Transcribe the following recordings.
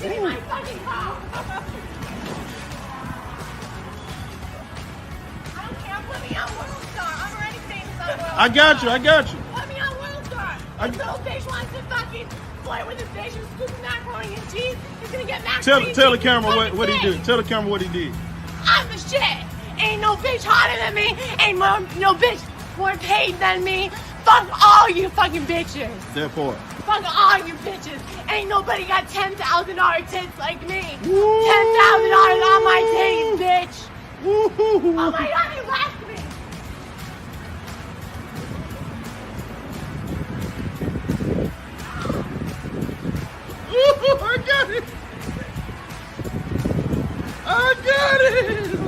Get in my fucking car! I don't care. Put me on World Star. I'm already famous on World Star. I got you. Put me on World Star. This little bitch wants to fucking flirt with his bitch and scoop macaroni and cheese. He's gonna get macaroni and Tell the cheese camera in his what he fucking did. Tell the camera what he did. I'm the shit. Ain't no bitch hotter than me. Ain't no bitch more paid than me. Fuck all you fucking bitches. That part. Fuck all you bitches. Ain't nobody got $10,000 tits like me. $10,000 on my titties, bitch. Woo-hoo-hoo. Oh my god, he left me. I got it. I got it.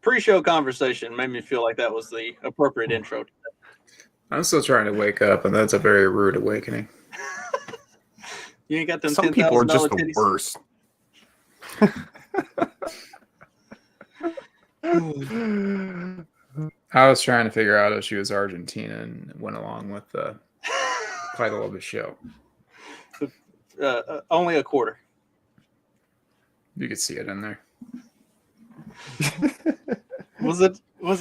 Pre-show conversation made me feel like that was the appropriate intro. I'm still trying to wake up, and that's a very rude awakening. You ain't got them Some people are $10,000 just the titties? worst. I was trying to figure out if she was Argentina and went along with the title of the show. Only a quarter. You could see it in there. Was it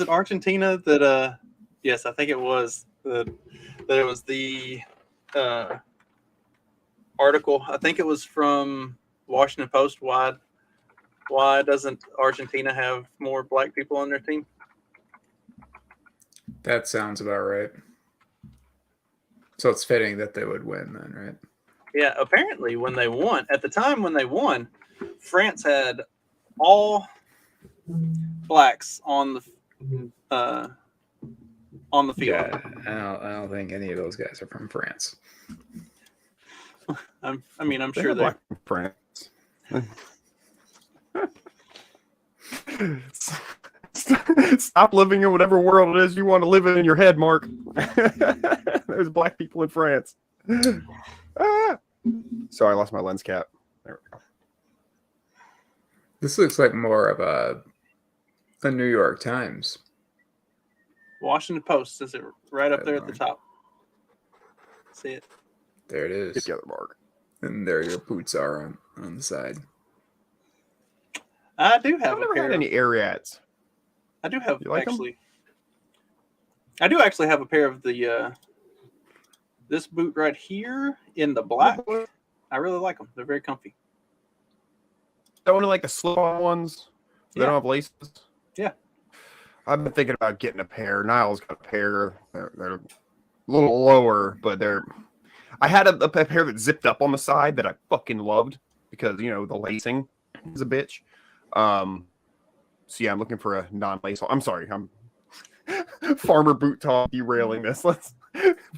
Argentina that? Yes, I think it was that it was the article. I think it was from Washington Post. Why doesn't Argentina have more black people on their team? That sounds about right. So it's fitting that they would win then, right? Yeah, apparently when they won, at the time when they won, France had all blacks on the field. Yeah, I don't think any of those guys are from France. I'm They sure have they. black France. Stop living in whatever world it is you want to live in your head, Mark. There's black people in France. Sorry, I lost my lens cap. There we go. This looks like more of a New York Times. Washington Post says it right up there at the top. See it? There it Get is. together, Mark. And there your boots are on the side. I do I've have a never pair. had any Ariats. I do have You like 'em? actually. I do actually have a pair of the this boot right here in the black. I really like them. They're very comfy. Don't like the slip-on ones. They Yeah. don't have laces. Yeah. I've been thinking about getting a pair. Niall's got a pair. They're a little lower, but they're. I had a pair that zipped up on the side that I fucking loved because the lacing is a bitch. So yeah, I'm looking for a non-lace. I'm sorry, I'm farmer boot talk derailing this. Let's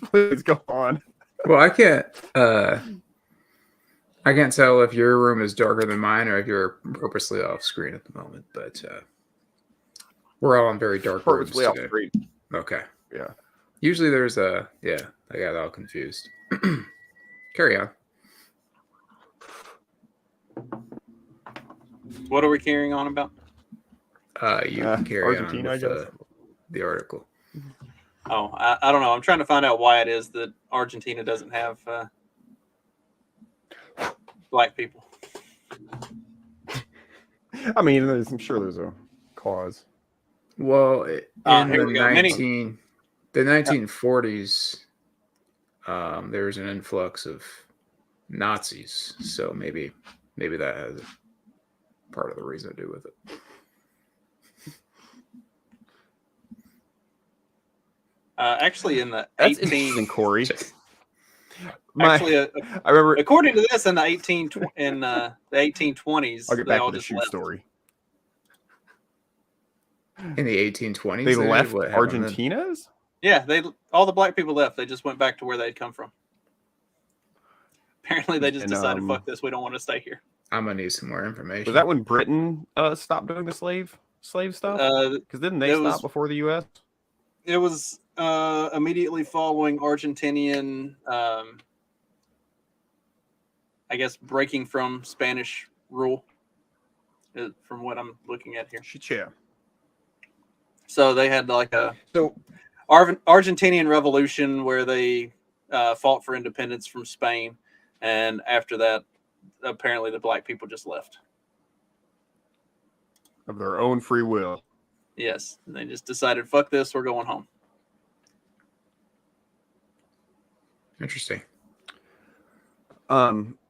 please go on. Well, I can't tell if your room is darker than mine or if you're purposely off screen at the moment, but we're all on very dark rooms Purposely off today. screen. Okay. Yeah. Usually there's I got all confused. Carry on. What are we carrying on about? You can carry Argentina, on I with guess. the article. Oh, I don't know. I'm trying to find out why it is that Argentina doesn't have black people. I mean, I'm sure there's a cause. Well, in here we go. the 1940s, there was an influx of Nazis, so maybe that has part of the reason to do with it. Actually, in the That's 18, interesting, Corey. actually, I remember. according to this, in the 1820s, I'll get they back all to the just shoe left. story. In the 1820s, They did? left What happened then? Argentina's. Yeah, all the black people left. They just went back to where they'd come from. Apparently, they just And, decided, "Fuck this, we don't want to stay here." I'm gonna need some more information. Was that when Britain stopped doing the slave stuff? Because didn't they it stop was- before the U.S.? It was immediately following Argentinian, I guess, breaking from Spanish rule. from what I'm looking at here. Shit, yeah. So they had like a So Argentinian Revolution where they fought for independence from Spain, and after that, apparently the black people just left. of their own free will. Yes, and they just decided, "Fuck this, we're going home." Interesting.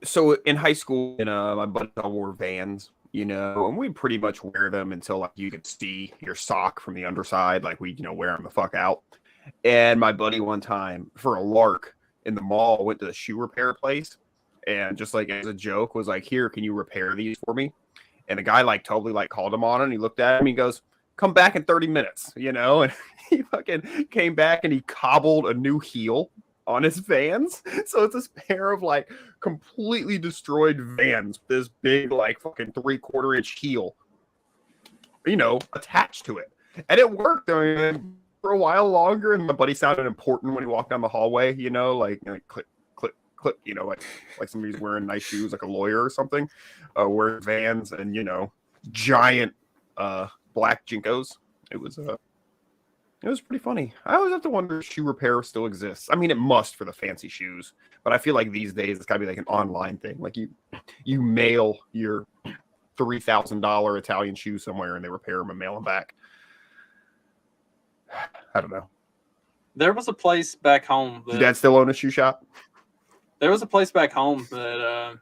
So in high school, my buddies all wore Vans, and we pretty much wear them until like you could see your sock from the underside, like we, wear them the fuck out. And my buddy one time for a lark in the mall went to the shoe repair place, and just like as a joke was like, "Here, can you repair these for me?" And the guy like totally like called him on it. And he looked at him. He goes, "Come back in 30 minutes," and he fucking came back and he cobbled a new heel on his Vans. So it's this pair of like completely destroyed Vans, this big like fucking 3/4 inch heel, attached to it. And it worked for a while longer. And my buddy sounded important when he walked down the hallway, like click, click, click, like somebody's wearing nice shoes, like a lawyer or something, wearing Vans and, giant black Jinkos. It was pretty funny. I always have to wonder if shoe repair still exists. I mean, it must for the fancy shoes, but I feel like these days it's got to be like an online thing. Like you mail your $3,000 Italian shoe somewhere and they repair them and mail them back. I don't know. There was a place back home. Does Dad still own a shoe shop? There was a place back home that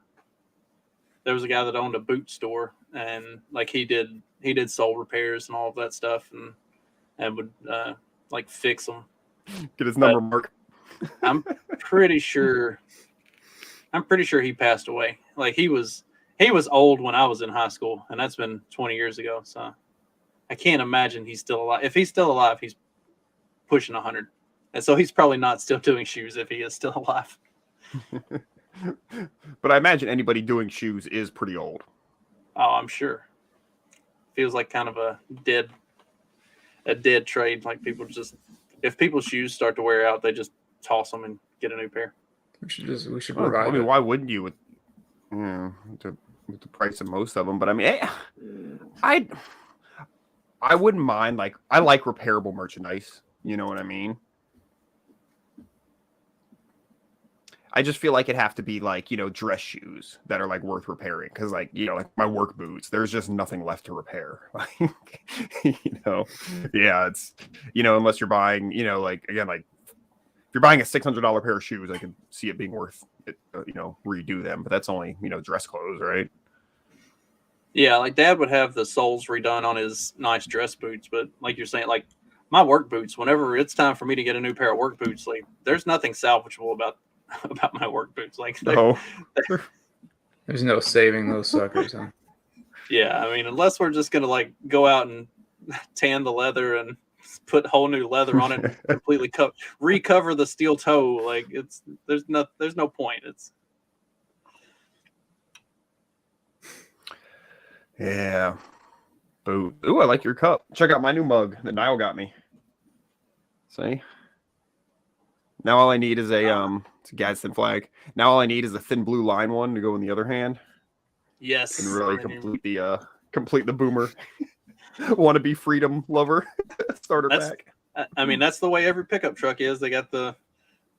there was a guy that owned a boot store, and like he did sole repairs and all of that stuff, and would like fix them. Get his number, Mark. I'm pretty sure he passed away. Like he was old when I was in high school, and that's been 20 years ago. So I can't imagine he's still alive. If he's still alive, he's pushing 100, and so he's probably not still doing shoes if he is still alive. But I imagine anybody doing shoes is pretty old. Oh, I'm sure. Feels like kind of a dead trade. Like people just, if people's shoes start to wear out, they just toss them and get a new pair. We should Well, revive I mean, it. why wouldn't you with the price of most of them? But I mean, I wouldn't mind. Like, I like repairable merchandise. You know what I mean? I just feel like it'd have to be like, dress shoes that are like worth repairing. Cause like, like my work boots, there's just nothing left to repair. Like, yeah, it's, unless you're buying, like, again, like if you're buying a $600 pair of shoes, I can see it being worth it, redo them, but that's only, dress clothes, right? Yeah. Like Dad would have the soles redone on his nice dress boots. But like you're saying, like my work boots, whenever it's time for me to get a new pair of work boots, like there's nothing salvageable about my work boots. Like There's no saving those suckers, huh? Yeah, I mean, unless we're just gonna like go out and tan the leather and put whole new leather on it, completely recover the steel toe, like there's no point. It's yeah. Boo. Ooh, I like your cup. Check out my new mug that Niall got me. See? Now all I need is it's a Gadsden flag. Now all I need is a thin blue line one to go in the other hand. yes, And really complete the boomer wannabe freedom lover starter pack. I mean, that's the way every pickup truck is. They got the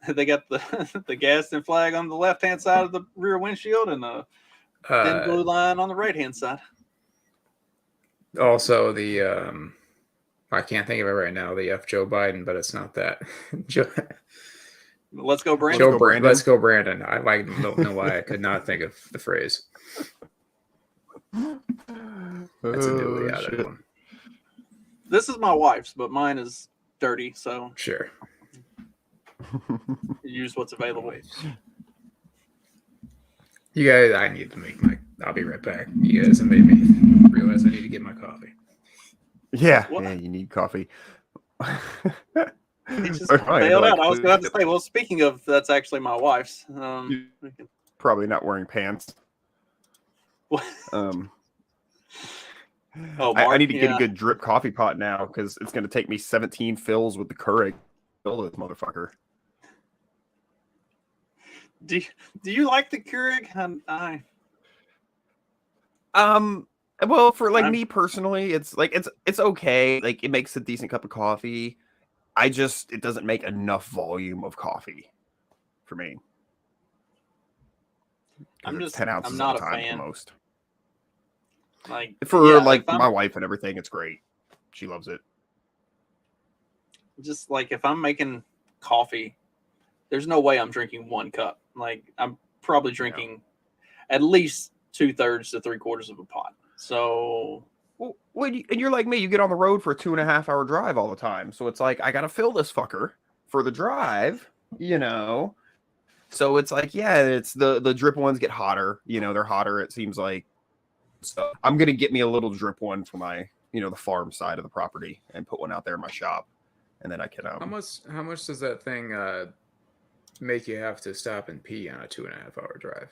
the Gadsden flag on the left hand side of the rear windshield and the thin blue line on the right hand side. Also, the I can't think of it right now. The F Joe Biden, but it's not that. Let's go, Brandon. Let's go, Brandon. I don't know why I could not think of the phrase. That's a newly added one. This is my wife's, but mine is dirty, so Sure. use what's available. You guys, I need to make my. I'll be right back. You guys have made me realize I need to get my coffee. Yeah, What? yeah, you need coffee. He just Right, bailed like, out. I was going to say, well, speaking of, that's actually my wife's. Probably not wearing pants. What? I Mark, need to get a good drip coffee pot now because it's going to take me 17 fills with the Keurig. Fill this motherfucker. Do you like the Keurig? Well, for like I'm- me personally, it's like it's okay. Like it makes a decent cup of coffee. It doesn't make enough volume of coffee for me. 'Cause it's 10 ounces I'm at a not a time at the fan. most. Like For yeah, like if I'm my wife and everything, it's great. She loves it. just like if I'm making coffee, there's no way I'm drinking 1 cup. Like I'm probably drinking at least 2/3 to 3/4 of a pot. So Well, and you're like me, you get on the road for a 2.5 hour drive all the time. So it's like I gotta fill this fucker for the drive, you know. So it's like, yeah, it's the drip ones get hotter, they're hotter, it seems like. So I'm gonna get me a little drip one for my, the farm side of the property and put one out there in my shop. And then I can How much does that thing make you have to stop and pee on a 2.5 hour drive?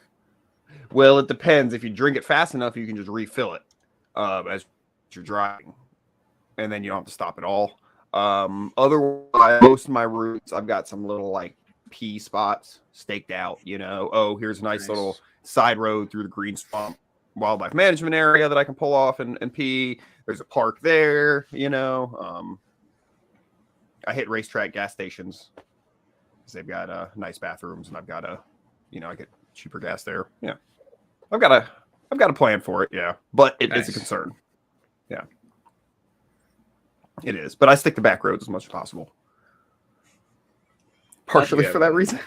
well, it depends. If you drink it fast enough, you can just refill it as you're driving. And then you don't have to stop at all. Otherwise, most of my routes, I've got some little like pee spots staked out, Oh, here's a nice little side road through the green swamp wildlife management area that I can pull off and pee. There's a park there, I hit racetrack gas stations because they've got nice bathrooms, and I've got I get cheaper gas there. Yeah, I've got a plan for it. Yeah, but it is a concern. Yeah, it is. But I stick to back roads as much as possible. Partially for that reason.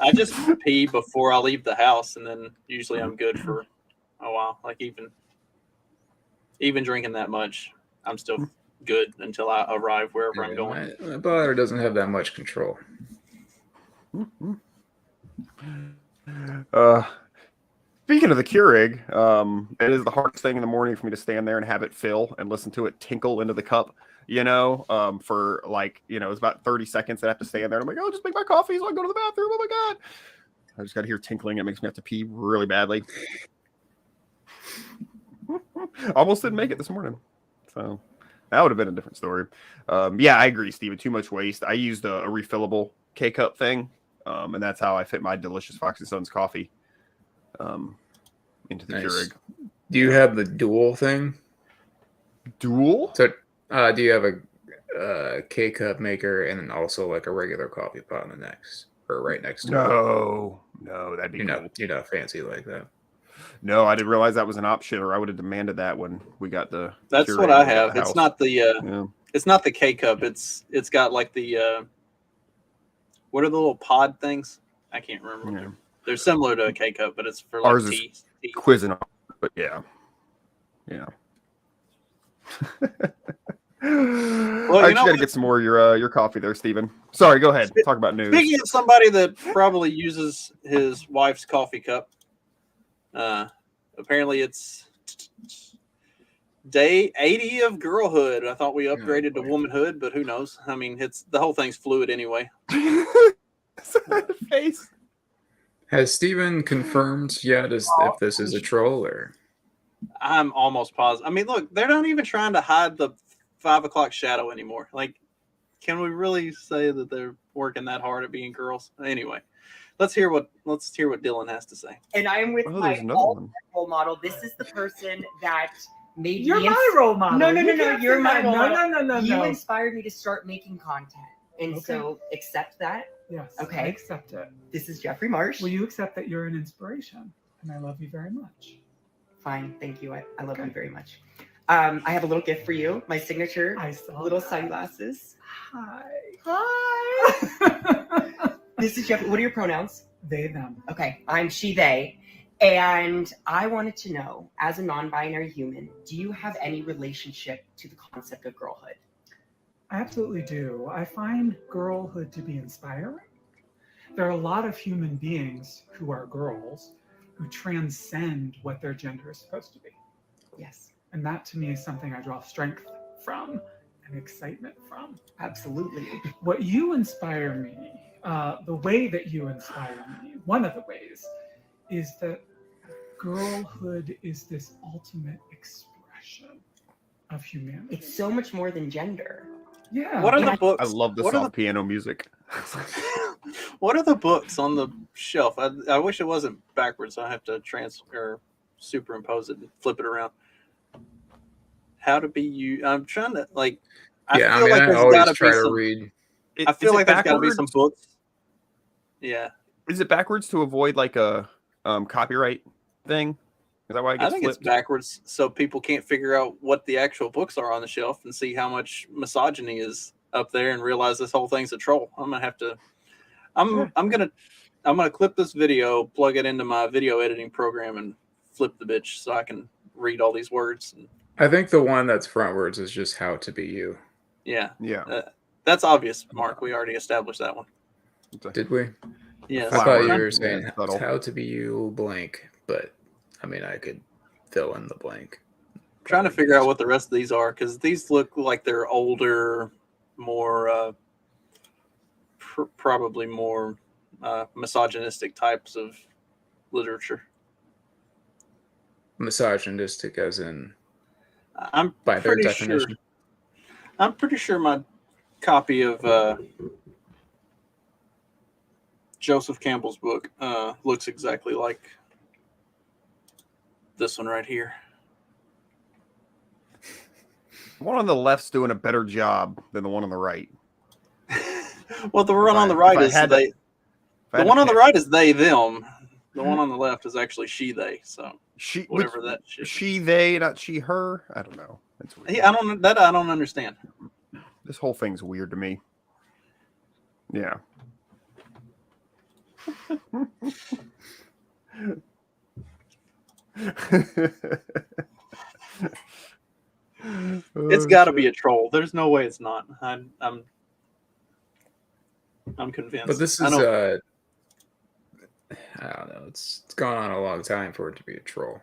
I just pee before I leave the house, and then usually I'm good for a while. Like even drinking that much, I'm still good until I arrive wherever I'm going. My bladder doesn't have that much control. Speaking of the Keurig, it is the hardest thing in the morning for me to stand there and have it fill and listen to it tinkle into the cup. For like, it's about 30 seconds that I have to stand there. And I'm like, oh, just make my coffee so I can go to the bathroom. Oh my God. I just got to hear tinkling. It makes me have to pee really badly. Almost didn't make it this morning. So that would have been a different story. Yeah, I agree, Steven. Too much waste. I used a refillable K-cup thing. And that's how I fit my delicious Fox and Sons coffee into the Keurig. Do you have the dual thing? Dual? So, do you have a K-cup maker and then also like a regular coffee pot on the next or right next to it? No, that'd be cool. You're not fancy like that. No, I didn't realize that was an option, or I would have demanded that when we got the. That's Keurig what I have. It's not the yeah. It's not the K cup. It's got like the what are the little pod things? I can't remember. Yeah. They're similar to a K cup, but it's for like Ours tea. is Cuisinart, but yeah. Well, I got to get some more of your coffee there, Steven. Sorry, go ahead. Talk about news. Speaking of somebody that probably uses his wife's coffee cup, apparently it's day 80 of girlhood. I thought we upgraded to womanhood, but who knows? I mean, the whole thing's fluid anyway. Face. Has Steven confirmed yet if this is a troll or? I'm almost positive. I mean, look, they're not even trying to hide the 5 o'clock shadow anymore. Like, can we really say that they're working that hard at being girls? Anyway, let's hear what Dylan has to say. And I am with my role model. This is the person that made You're my role model. No. You're my role model. No. You inspired me to start making content, and so accept that. Yes. Okay. I accept it. This is Jeffrey Marsh. Will you accept that you're an inspiration, and I love you very much? Fine, thank you. I love you very much. I have a little gift for you. My signature little sunglasses. Hi. This is Jeffrey. What are your pronouns? They, them. Okay, I'm she, they. And I wanted to know, as a non-binary human, do you have any relationship to the concept of girlhood? I absolutely do. I find girlhood to be inspiring. There are a lot of human beings who are girls who transcend what their gender is supposed to be. Yes. And that to me is something I draw strength from and excitement from. Absolutely. What you inspire me, the way that you inspire me, one of the ways, is that girlhood is this ultimate expression of humanity. It's so much more than gender. Yeah. What are the books? I love the soft piano music. What are the books on the shelf? I wish it wasn't backwards. So I have to superimpose it and flip it around. How to be you? I'm trying to like. I Yeah, I feel mean, like I there's always got to try be to some. read. I feel Is it like there's got to be some backwards? books. Yeah, Is it backwards to avoid like a copyright thing? Is that why it I gets think it's flipped? backwards so people can't figure out what the actual books are on the shelf and see how much misogyny is up there and realize this whole thing's a troll. I'm gonna have to. I'm gonna clip this video, plug it into my video editing program, and flip the bitch so I can read all these words. And, I think the one that's frontwards is just how to be you. yeah, Yeah. that's obvious, Mark. We already established that one. Did we? Yes. I thought you Flower. were saying Yeah, subtle. how to be you blank, but I mean, I could fill in the blank. Trying to figure out what the rest of these are because these look like they're older, more probably more misogynistic types of literature. Misogynistic, as in I'm by their pretty definition. sure. I'm pretty sure my copy of Joseph Campbell's book looks exactly like this one right here. The one on the left's doing a better job than the one on the right. Well, the one on the If right I is had to- they. if I The had to one on the pick, right is they them. The one on the left is actually she they. So she, whatever that shit. she, they, not she, her. I don't know. That's weird. I don't understand. This whole thing's weird to me. Yeah. It's got to be a troll. There's no way it's not. I'm convinced. But this is I don't know. It's gone on a long time for it to be a troll.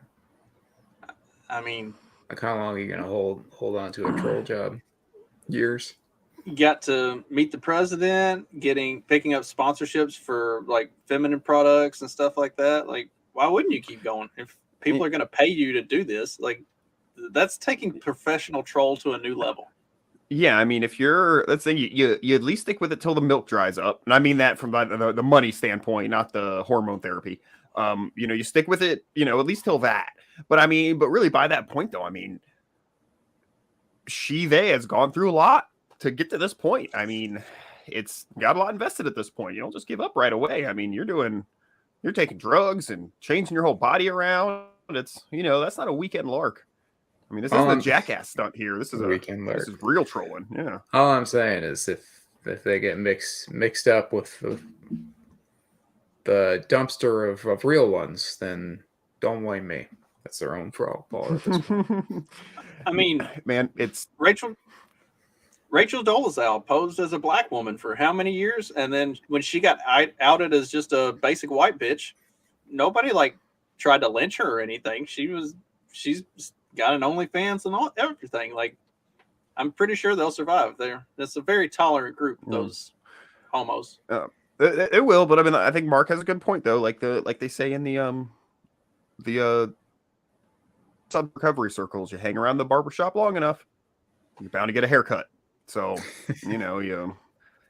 I mean, Like, how long are you gonna hold on to a troll job? Years. you got to meet the president, picking up sponsorships for like feminine products and stuff like that. Like, why wouldn't you keep going if people are going to pay you to do this? Like, that's taking professional troll to a new level. Yeah, I mean, if you're, let's say you at least stick with it till the milk dries up, and I mean that from the money standpoint, not the hormone therapy. You stick with it, at least till that. But I mean, really by that point though, I mean, they has gone through a lot to get to this point. I mean, it's got a lot invested at this point. You don't just give up right away. I mean, you're taking drugs and changing your whole body around. It's, that's not a weekend lark. I mean, this isn't a jackass stunt here. This is weekend lark. This is real trolling. Yeah. All I'm saying is if they get mixed up with the dumpster of real ones, then don't blame me. That's their own fault at this point. I mean, man, it's Rachel Dolezal posed as a black woman for how many years, and then when she got outed as just a basic white bitch, nobody like tried to lynch her or anything. She's got an OnlyFans and everything. Like, I'm pretty sure they'll survive. That's a very tolerant group. Those homos. It will, but I mean, I think Mark has a good point though. Like they say in the sub recovery circles, you hang around the barbershop long enough, you're bound to get a haircut. So, you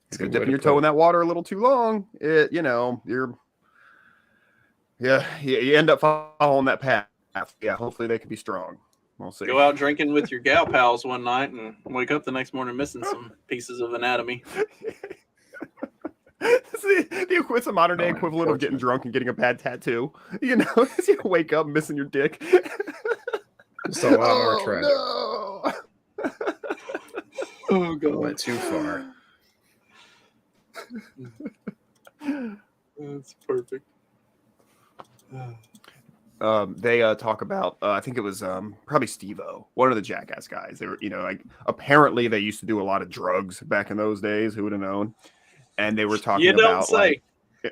dipping your toe in that water a little too long, you end up following that path. Yeah, hopefully they can be strong. We'll see. Go out drinking with your gal pals one night and wake up the next morning missing some pieces of anatomy. It's a modern day equivalent of getting drunk and getting a bad tattoo. You wake up missing your dick. Just a lot more tragic. No. Oh god, went too far. That's perfect. They talk about I think it was probably Steve-O, one of the Jackass guys. They were, apparently they used to do a lot of drugs back in those days. Who would have known? And they were talking about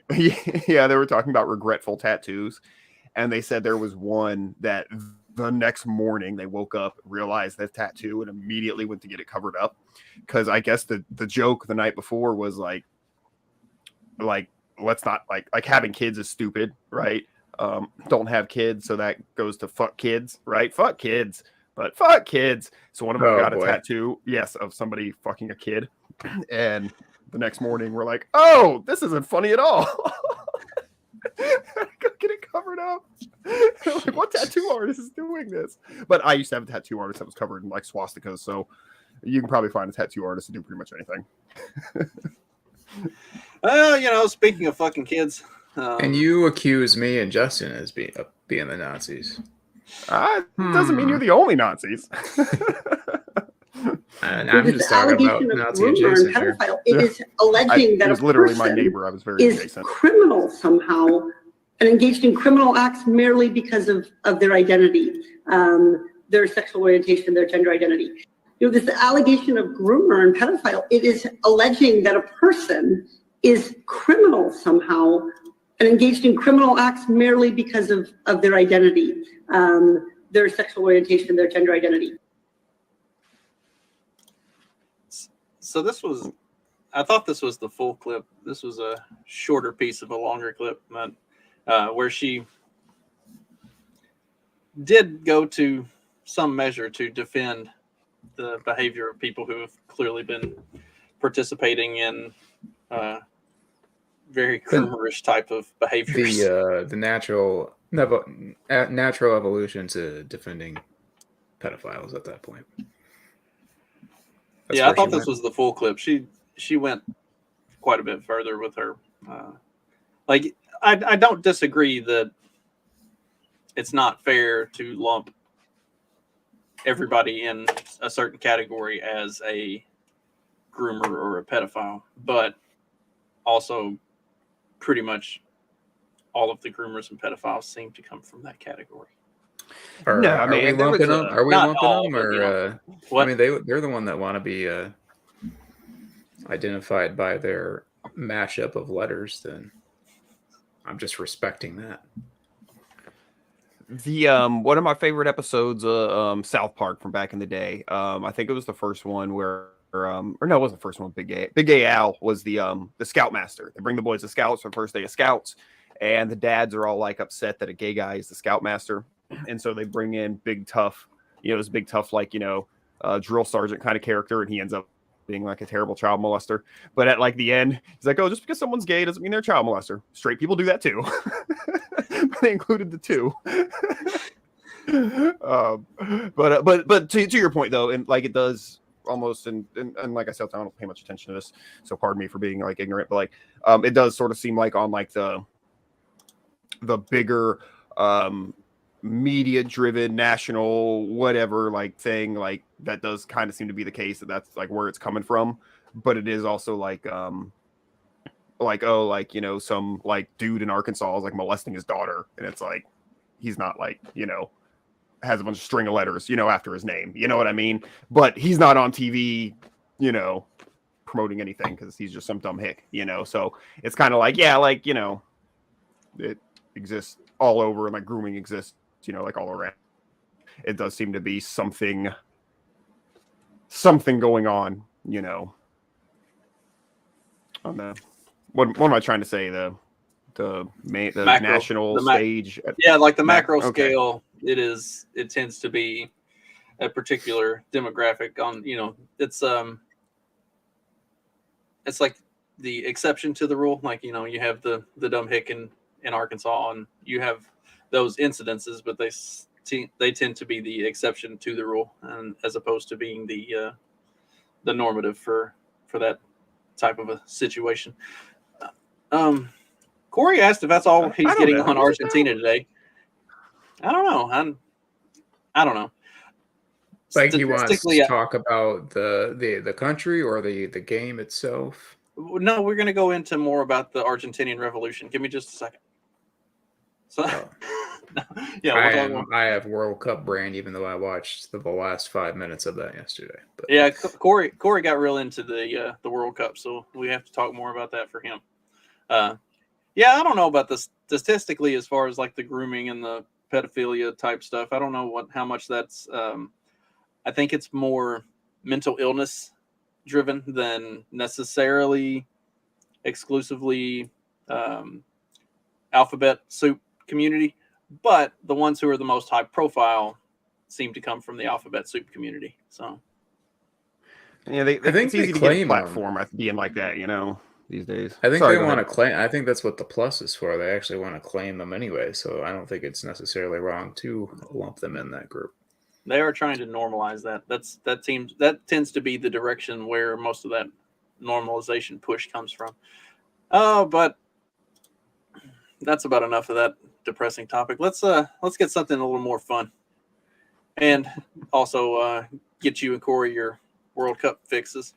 they were talking about regretful tattoos, and they said there was one that the next morning they woke up, realized that tattoo, and immediately went to get it covered up because I guess the joke the night before was like let's not like having kids is stupid, right? Don't have kids, so that goes to fuck kids, right? Fuck kids, but fuck kids. So one of them got a tattoo, yes, of somebody fucking a kid, and the next morning we're like, oh, this isn't funny at all. Go get it covered up. Like, what tattoo artist is doing this? But I used to have a tattoo artist that was covered in like swastikas, so you can probably find a tattoo artist to do pretty much anything. Well, speaking of fucking kids, And you accuse me and Justin as being the Nazis. Doesn't mean you're the only Nazis. And There's I'm this just talking about allegation of Nazi groomer and adjacent here. pedophile. It is alleging It that was a literally my person neighbor. I was very is adjacent. criminal somehow and engaged in criminal acts merely because of their identity, their sexual orientation, their gender identity. This allegation of groomer and pedophile, it is alleging that a person is criminal somehow and engaged in criminal acts merely because of their identity, their sexual orientation, their gender identity. So I thought this was the full clip. This was a shorter piece of a longer clip, where she did go to some measure to defend the behavior of people who have clearly been participating in very groomerish type of behaviors. The natural evolution to defending pedophiles at that point. I thought this was the full clip. She went quite a bit further with her. I don't disagree that it's not fair to lump everybody in a certain category as a groomer or a pedophile, but also pretty much all of the groomers and pedophiles seem to come from that category. Are we lumping them? Are we lumping them? Or what? I mean, they're the one that want to be identified by their mashup of letters. Then I'm just respecting that. The one of my favorite episodes of South Park from back in the day. I think it was the first one where or no, it wasn't the first one. Big Gay Al was the Scoutmaster. They bring the boys to Scouts for the first day of Scouts, and the dads are all like upset that a gay guy is the Scoutmaster, and so they bring in Big Tough, this Big Tough drill sergeant kind of character, and he ends up being like a terrible child molester. But at like the end, he's like, "Oh, just because someone's gay doesn't mean they're a child molester. Straight people do that too." But they included the two. But to your point though, and like it does almost, and like I said, I don't pay much attention to this, so pardon me for being like ignorant, but like it does sort of seem like on like the bigger media driven national whatever like thing, like that does kind of seem to be the case, that's like where it's coming from. But it is also like some like dude in Arkansas is like molesting his daughter, and it's like he's not like has a bunch of string of letters after his name, you know what I mean? But he's not on TV promoting anything because he's just some dumb hick, so it's kind of like it exists all over, and like grooming exists like all around. It does seem to be something going on on the what am I trying to say, the macro, national stage, like the macro okay. scale. It tends to be a particular demographic on it's like the exception to the rule. Like you have the dumb hick in Arkansas, and you have those incidences, but they tend to be the exception to the rule, and as opposed to being the normative for that type of a situation. Corey asked if that's all he's getting on Argentina today. I don't know. I don't know. Like he wants to talk about the country or the game itself. No, we're going to go into more about the Argentinian Revolution. Give me just a second. So, I have World Cup brain, even though I watched the last 5 minutes of that yesterday. But yeah, Corey got real into the World Cup, so we have to talk more about that for him. I don't know about this statistically as far as like the grooming and the pedophilia type stuff. I don't know how much that's. I think it's more mental illness driven than necessarily exclusively alphabet soup community. But the ones who are the most high profile seem to come from the alphabet soup community. So yeah, I think it's easy to get a platform at being like that, these days. I think Sorry, they go want to ahead. claim. I think that's what the plus is for. They actually want to claim them anyway. So I don't think it's necessarily wrong to lump them in that group. They are trying to normalize that. That tends to be the direction where most of that normalization push comes from. Oh, but that's about enough of that depressing topic. Let's get something a little more fun, and also get you and Corey your World Cup fixes.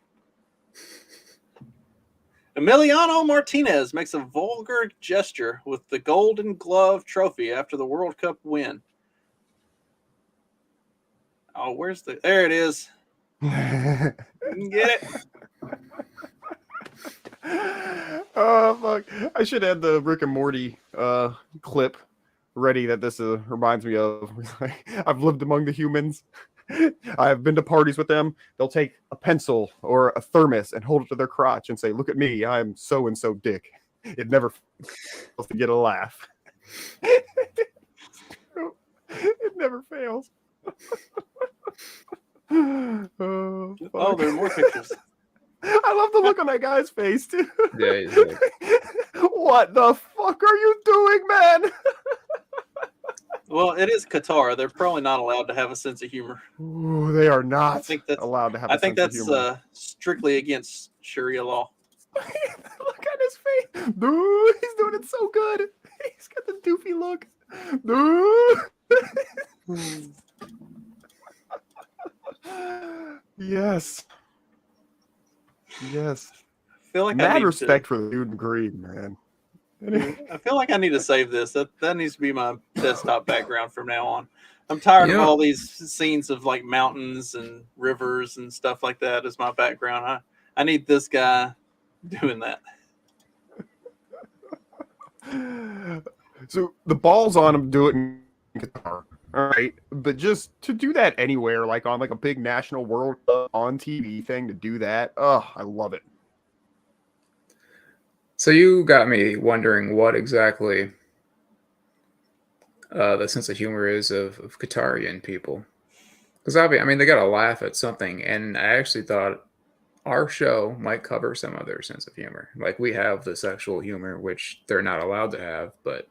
Emiliano Martinez makes a vulgar gesture with the Golden Glove trophy after the World Cup win. Oh, there it is. Get it? Oh fuck! I should have the Rick and Morty clip ready that this reminds me of. I've lived among the humans. I've been to parties with them. They'll take a pencil or a thermos and hold it to their crotch and say, "Look at me, I'm so and so dick." It never fails to get a laugh. It never fails. Oh, fuck. There are more pictures. I love the look on that guy's face too. Yeah, he's like, What the fuck are you doing, man? Well, it is Qatar. They're probably not allowed to have a sense of humor. Ooh, they are not I think that's allowed to have. I think that's strictly against Sharia law. Look at his face, dude. He's doing it so good. He's got the doofy look, dude. Yes. Yes. I feel like Mad respect for the dude in green, man. I feel like I need to save this. That needs to be my desktop background from now on. I'm tired of all these scenes of like mountains and rivers and stuff like that as my background. I need this guy doing that. So the ball's on him. Do it in Qatar, all right? But just to do that anywhere, like on like a big national World Cup on TV thing, to do that, oh, I love it. so you got me wondering what exactly the sense of humor is of Qatarian people. Because I mean, they got to laugh at something, and I actually thought our show might cover some of their sense of humor. Like we have the sexual humor, which they're not allowed to have, but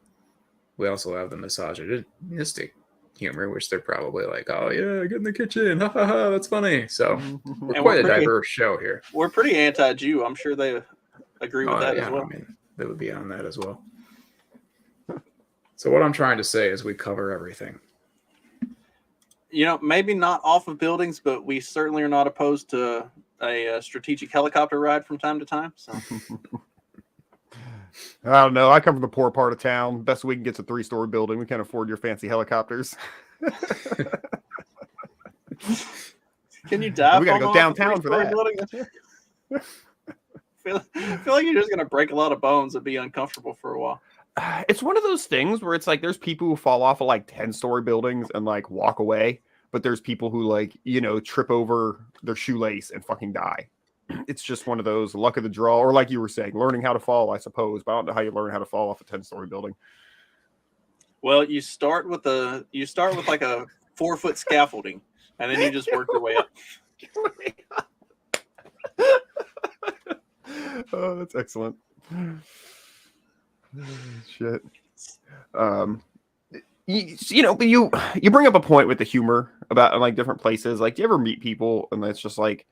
we also have the misogynistic humor, which they're probably like, oh yeah, get in the kitchen, ha ha ha, that's funny. So we're quite a diverse show here. We're pretty anti-Jew. I'm sure they agree with that as well. I mean, they would be on that as well. So what I'm trying to say is we cover everything. You know, maybe not off of buildings, but we certainly are not opposed to a strategic helicopter ride from time to time. So I don't know. I come from the poor part of town. Best we can get's a 3-story building. We can't afford your fancy helicopters. Can you dive? We gotta go downtown for that. feel like you're just gonna break a lot of bones and be uncomfortable for a while. It's one of those things where it's like there's people who fall off of like 10-story buildings and like walk away, but there's people who like, you know, trip over their shoelace and fucking die. It's just one of those luck of the draw, or like you were saying, learning how to fall, I suppose. But I don't know how you learn how to fall off a 10-story building. Well, you start with like a 4-foot scaffolding, and then you just work your way up. Oh, that's excellent. Shit. You know, but you bring up a point with the humor about like different places. Like, do you ever meet people and it's just like,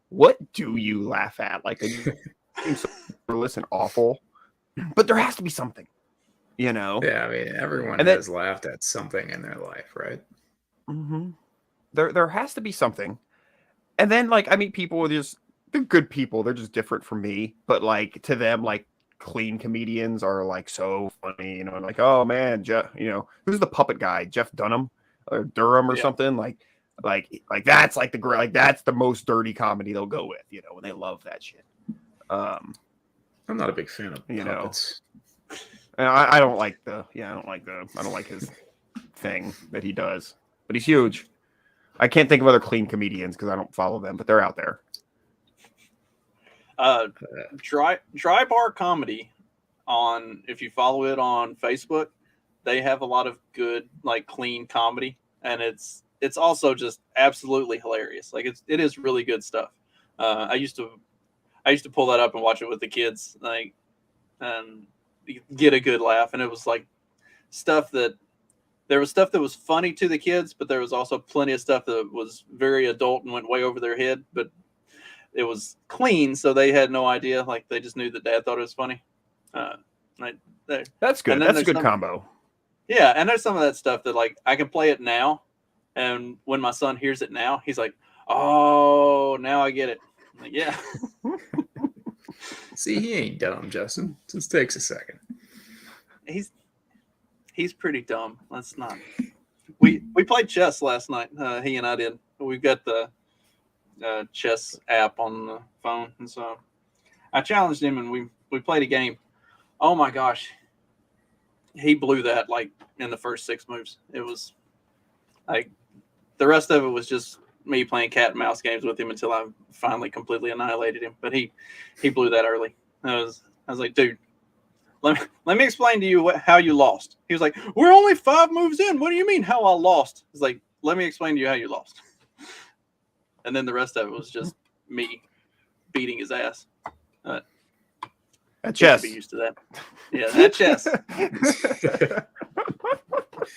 what do you laugh at? Like, they seem so frivolous and awful, but there has to be something, you know? Yeah, I mean, everyone has laughed at something in their life, right? Mm-hmm. There has to be something. And then, like, I meet people with they're good people. They're just different from me. But, like, to them, like, clean comedians are, like, so funny, you know? Like, oh, man, you know, who's the puppet guy? Jeff Dunham or Durham or something? Like that's like that's the most dirty comedy they'll go with, you know, when they love that shit. I'm not a big fan of puppets. And I don't like his thing that he does, but he's huge. I can't think of other clean comedians because I don't follow them, but they're out there. Dry Bar Comedy if you follow it on Facebook, they have a lot of good, like, clean comedy, and it's also just absolutely hilarious. Like, it is really good stuff. I used to I used to pull that up and watch it with the kids, like, and get a good laugh. And it was like there was stuff that was funny to the kids, but there was also plenty of stuff that was very adult and went way over their head. But it was clean, so they had no idea. Like, they just knew that Dad thought it was funny. That's good. That's a good combo. Yeah, and there's some of that stuff that, like, I can play it now, and when my son hears it now, he's like, "Oh, now I get it." I'm like, yeah. See, he ain't dumb, Justin. Just takes a second. He's pretty dumb. Let's not. We played chess last night. He and I did. We've got the chess app on the phone, and so I challenged him, and we played a game. Oh my gosh, he blew that like in the first 6 moves. It was like the rest of it was just me playing cat and mouse games with him until I finally completely annihilated him. But he blew that early. I was like, dude, let me explain to you how you lost. He was like, we're only 5 moves in. What do you mean how I lost? It's like, let me explain to you how you lost. And then the rest of it was just me beating his ass. At chess. Be used to that. Yeah, at chess.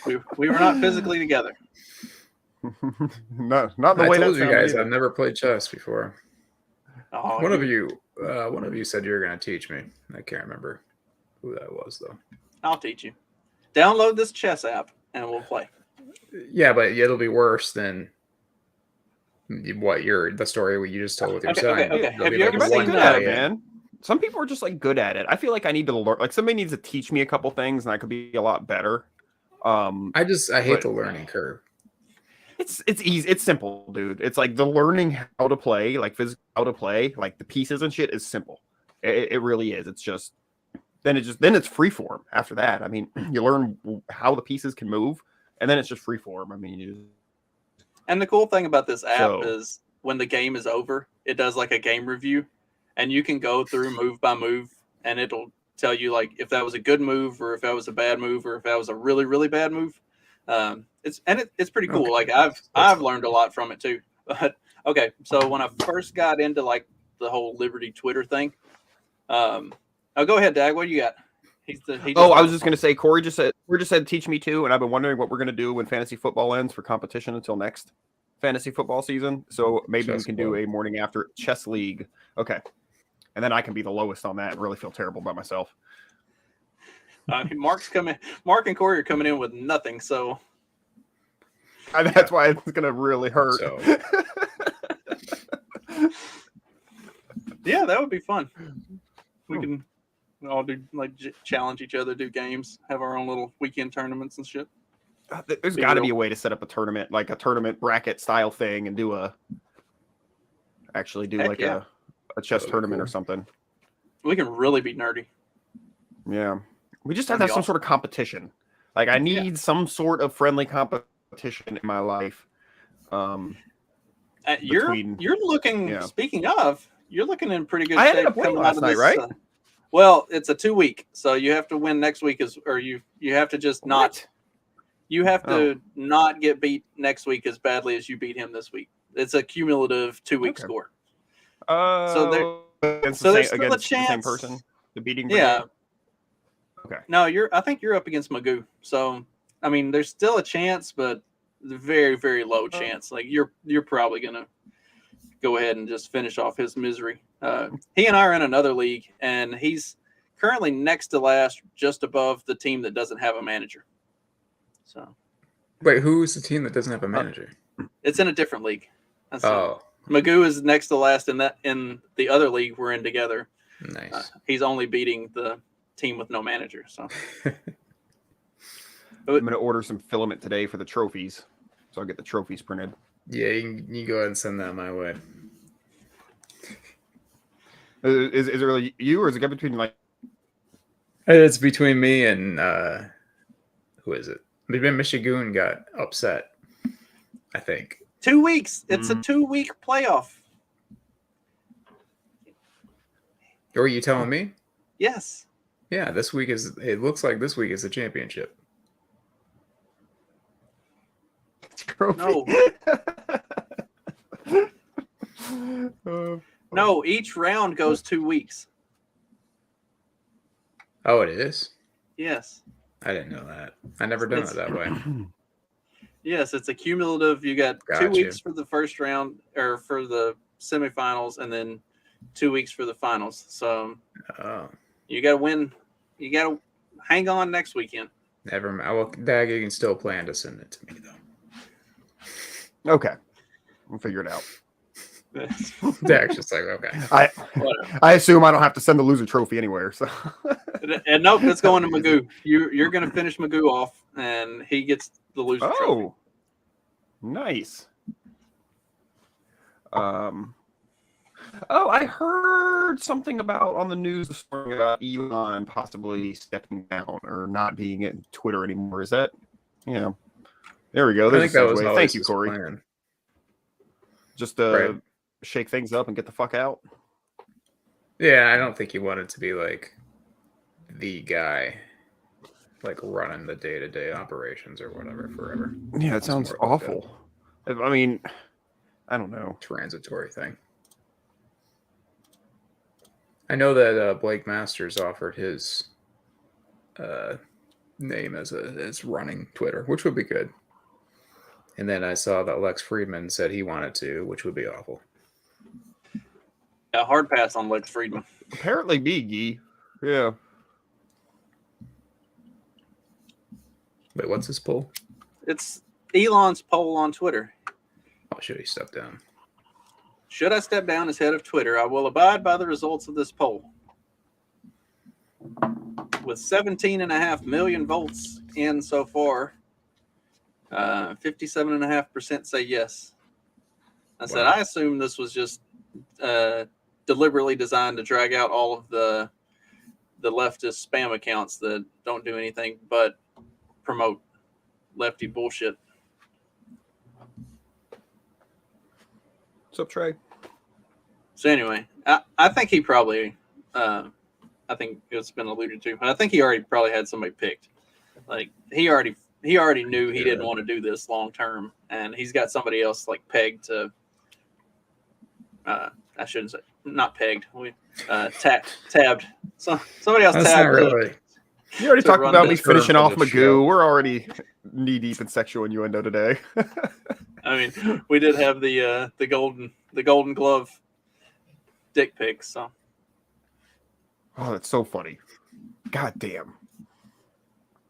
we were not physically together. Not the I way told that you guys sounded. I've never played chess before. Oh, One of you said you were going to teach me. I can't remember who that was though. I'll teach you. Download this chess app and we'll play. Yeah, but it'll be worse than the story you just told with your Okay, son. okay. It'll Have be you like ever You're seen good one at play it, in. man. Some people are just like good at it. I feel like I need to learn. Like somebody needs to teach me a couple things, and I could be a lot better. I hate the learning curve. It's easy. It's simple, dude. It's like the learning how to play, like physical how to play, like the pieces and shit is simple. It really is. It's just then it's free form after that. I mean, you learn how the pieces can move, and then it's just free form. I mean, And the cool thing about this app is when the game is over, it does like a game review, and you can go through move by move, and it'll tell you like if that was a good move or if that was a bad move or if that was a really, really bad move. It's pretty cool. Okay. Like I've learned a lot from it too. But okay, so when I first got into like the whole Liberty Twitter thing, go ahead, Dag. What do you got? I was just gonna say, Corey just said teach me too, and I've been wondering what we're gonna do when fantasy football ends for competition until next fantasy football season. So maybe we can do a morning after chess league. Okay. And then I can be the lowest on that and really feel terrible about myself. Mark and Corey are coming in with nothing, so that's why it's gonna really hurt. So. Yeah, that would be fun. We can all do like challenge each other, do games, have our own little weekend tournaments and shit. There's got to be a way to set up a tournament, like a tournament bracket style thing, and do a chess tournament or something. We can really be nerdy. Yeah, we just have to have some sort of competition. Like I need some sort of friendly competition in my life. You're looking. Yeah. Speaking of, you're looking in pretty good shape. I ended up winning last night, right? Well, it's a 2-week, so you have to win next week, you have to just not. What? You have to not get beat next week as badly as you beat him this week. It's a cumulative 2-week score. So there's still a chance. The same person, the beating. Yeah. Okay. No, I think you're up against Magoo. So I mean, there's still a chance, but very, very low chance. Like you're probably gonna go ahead and just finish off his misery. He and I are in another league, and he's currently next to last, just above the team that doesn't have a manager. So, wait, who's the team that doesn't have a manager? It's in a different league. Magoo is next to last in the other league we're in together. Nice. He's only beating the team with no manager. So, I'm gonna order some filament today for the trophies, so I'll get the trophies printed. Yeah, you go ahead and send that my way. Is it really you, or is it between like? It's between me and who is it? Maybe Michigan got upset. I think 2 weeks. It's a 2-week playoff. Or are you telling me? Yes. Yeah, this week is. It looks like this week is the championship. No. No, No, each round goes 2 weeks. Oh, it is? Yes. I didn't know that. I never done it that way. Yes, it's a cumulative. You got 2 Gotcha. weeks for the first round or for the semifinals, and then 2 weeks for the finals. So Oh, you got to win. You got to hang on next weekend. never mind. Well, Dag, you can still plan to send it to me, though. Okay, we'll figure it out. Dag's just like, okay. I assume I don't have to send the loser trophy anywhere. So And nope, it's going to Magoo. You're going to finish Magoo off, and he gets the loser trophy. oh, nice. Oh, I heard something about on the news this morning about Elon possibly stepping down or not being at Twitter anymore. Is that? Yeah. There we go. I There's think that a was segue. always Thank you, his Corey. plan. Just Right. shake things up and get the fuck out. Yeah, I don't think he wanted to be like the guy, like running the day-to-day operations or whatever forever. Yeah, it It's sounds more like a awful. I mean, I don't know. transitory thing. I know that Blake Masters offered his name as running Twitter, which would be good. And then I saw that Lex Friedman said he wanted to, which would be awful. A hard pass on Lex Friedman. Apparently, Biggie. Yeah. Wait, what's his poll? It's Elon's poll on Twitter. Oh, should he step down? Should I step down as head of Twitter? I will abide by the results of this poll. With 17.5 million votes in so far, 57.5% say yes. I said, Wow. I assume this was just deliberately designed to drag out all of the leftist spam accounts that don't do anything but promote lefty bullshit. What's up, Trey? So anyway, I think he probably, I think it's been alluded to, but I think he already probably had somebody picked. Like he already knew he didn't want to do this long term, and he's got somebody else like pegged to. I shouldn't say not pegged. We tabbed. So somebody else That's tabbed. not really. You already To talked run about this me finishing for off the Magoo. show. We're already knee deep in sexual innuendo today. I mean, we did have the golden glove dick pics. So Oh, that's so funny. God damn.